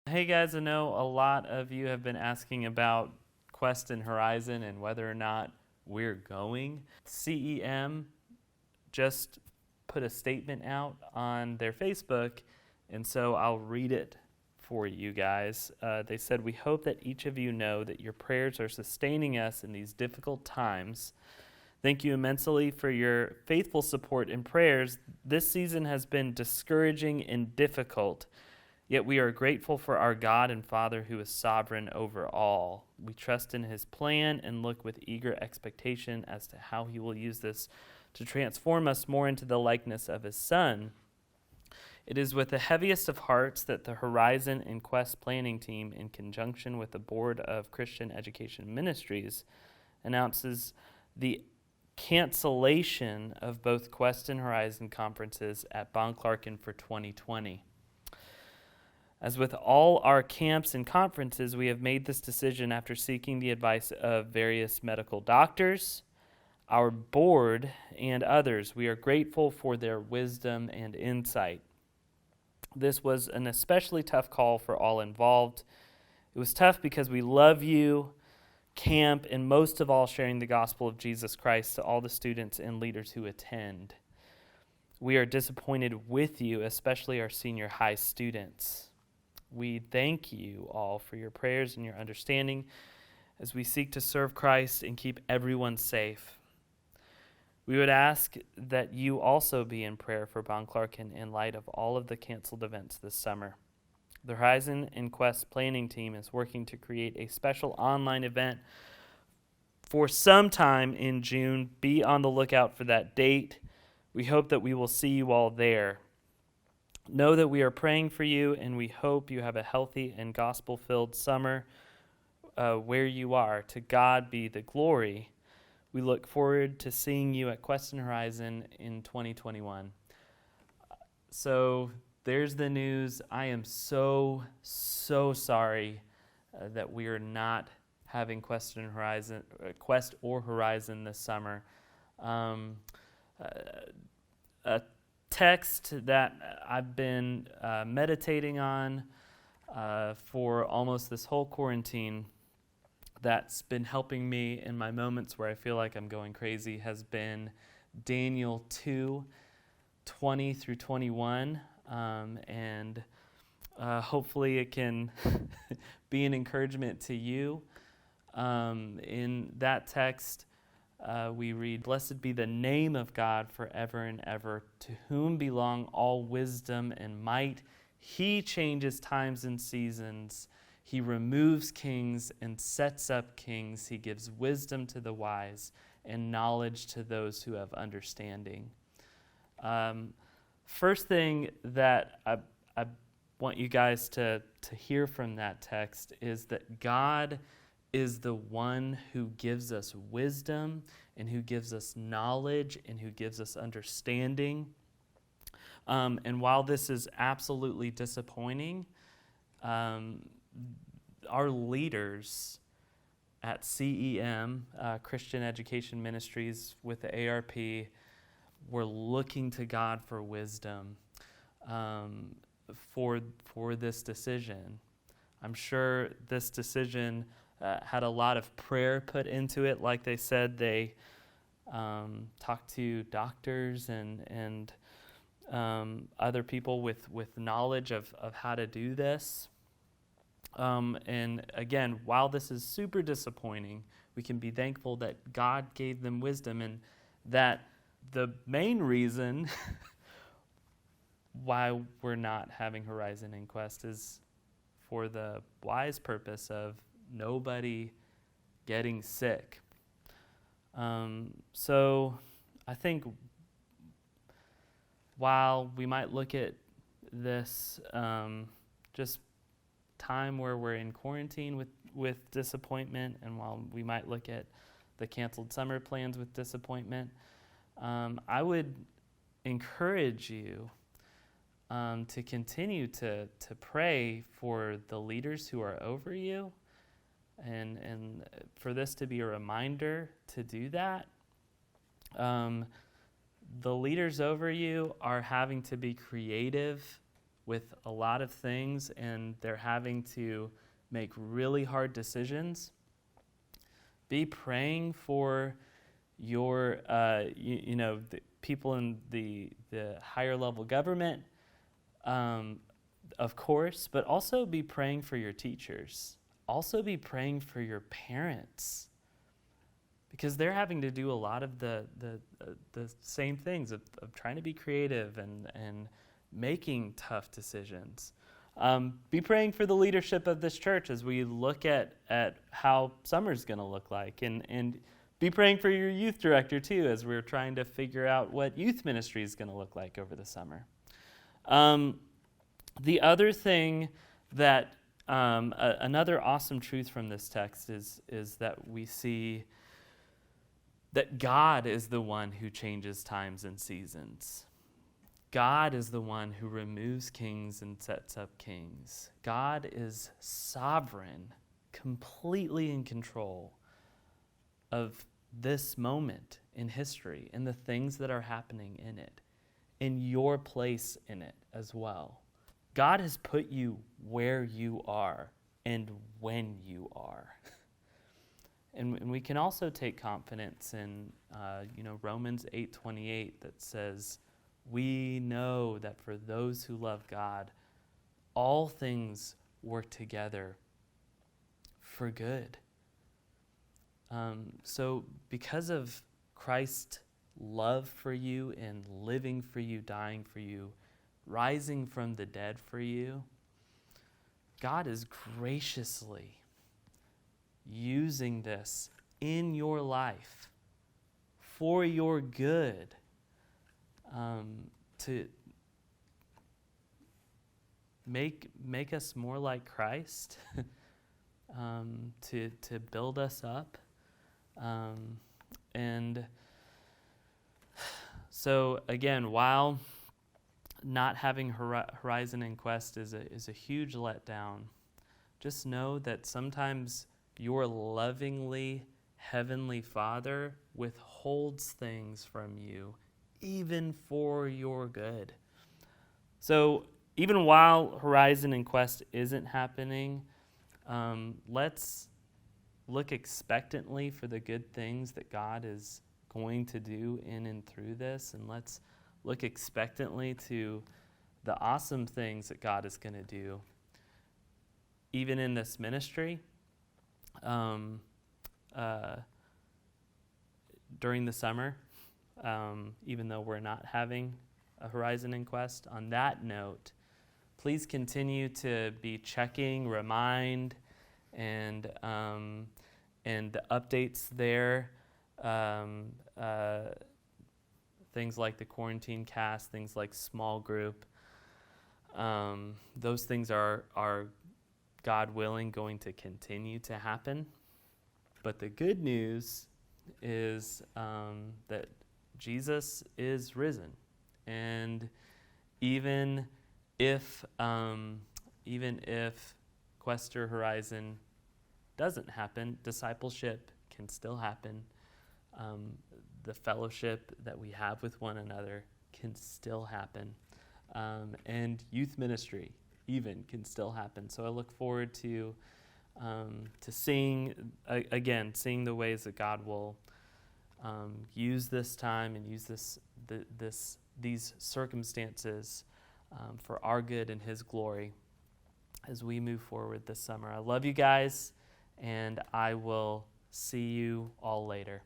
Hey guys, I know a lot of you have been asking about Quest and Horizon and whether or not we're going. CEM just put a statement out on their Facebook, and so I'll read it for you guys. They said, "We hope that each of you know that your prayers are sustaining us in these difficult times. Thank you immensely for your faithful support and prayers. This season has been discouraging and difficult. Yet we are grateful for our God and Father who is sovereign over all. We trust in his plan and look with eager expectation as to how he will use this to transform us more into the likeness of his Son. It is with the heaviest of hearts that the Horizon and Quest planning team, in conjunction with the Board of Christian Education Ministries, announces the cancellation of both Quest and Horizon conferences at Bon Clarkin for 2020. As with all our camps and conferences, we have made this decision after seeking the advice of various medical doctors, our board, and others. We are grateful for their wisdom and insight. This was an especially tough call for all involved. It was tough because we love you, camp, and most of all, sharing the gospel of Jesus Christ to all the students and leaders who attend. We are disappointed with you, especially our senior high students. We thank you all for your prayers and your understanding as we seek to serve Christ and keep everyone safe. We would ask that you also be in prayer for Bon Clarkin in light of all of the canceled events this summer. The Horizon and Quest planning team is working to create a special online event for sometime in June. Be on the lookout for that date. We hope that we will see you all there. Know that we are praying for you, and we hope you have a healthy and gospel-filled summer where you are. To God be the glory. We look forward to seeing you at Quest and Horizon in 2021. So there's the news. I am so sorry that we are not having Quest or Horizon this summer. A text that I've been meditating on for almost this whole quarantine that's been helping me in my moments where I feel like I'm going crazy has been Daniel 2:20 through 21, and hopefully it can be an encouragement to you. In that text, we read, "Blessed be the name of God forever and ever, to whom belong all wisdom and might. He changes times and seasons. He removes kings and sets up kings. He gives wisdom to the wise and knowledge to those who have understanding." First thing that I want you guys to hear from that text is that God is the one who gives us wisdom and who gives us knowledge and who gives us understanding. And while this is absolutely disappointing, our leaders at CEM, Christian Education Ministries with the ARP, were looking to God for wisdom for this decision. I'm sure this decision had a lot of prayer put into it. Like they said, they talked to doctors and other people with knowledge of how to do this. And again, while this is super disappointing, we can be thankful that God gave them wisdom, and that the main reason why we're not having Horizon and Quest is for the wise purpose of nobody getting sick. So I think while we might look at this just time where we're in quarantine with disappointment, and while we might look at the canceled summer plans with disappointment, I would encourage you to continue to pray for the leaders who are over you, and for this to be a reminder to do that. The leaders over you are having to be creative with a lot of things and they're having to make really hard decisions, be praying for your, the people in the higher level government, of course, but also be praying for your teachers. Also be praying for your parents, because they're having to do a lot of the same things of trying to be creative and making tough decisions. Be praying for the leadership of this church as we look at how summer's going to look like, and be praying for your youth director too as we're trying to figure out what youth ministry is going to look like over the summer. The other thing that another awesome truth from this text is that we see that God is the one who changes times and seasons. God is the one who removes kings and sets up kings. God is sovereign, completely in control of this moment in history and the things that are happening in it, in your place in it as well. God has put you where you are and when you are. And we can also take confidence in Romans 8:28 that says, we know that for those who love God, all things work together for good. So because of Christ's love for you and living for you, dying for you, rising from the dead for you, God is graciously using this in your life for your good, to make us more like Christ, to build us up, and so again, while not having Horizon and Quest is a huge letdown, just know that sometimes your lovingly Heavenly Father withholds things from you, even for your good. So even while Horizon and Quest isn't happening, let's look expectantly for the good things that God is going to do in and through this, and let's look expectantly to the awesome things that God is going to do, even in this ministry. During the summer, even though we're not having a Horizon and Quest. On that note, please continue to be checking, remind, and the updates there. Things like the quarantine cast, things like small group. Those things are God willing going to continue to happen. But the good news is that Jesus is risen, and even if Quest or Horizon doesn't happen, discipleship can still happen. The fellowship that we have with one another can still happen, and youth ministry even can still happen. So I look forward to seeing the ways that God will use this time and use these circumstances for our good and His glory as we move forward this summer. I love you guys, and I will see you all later.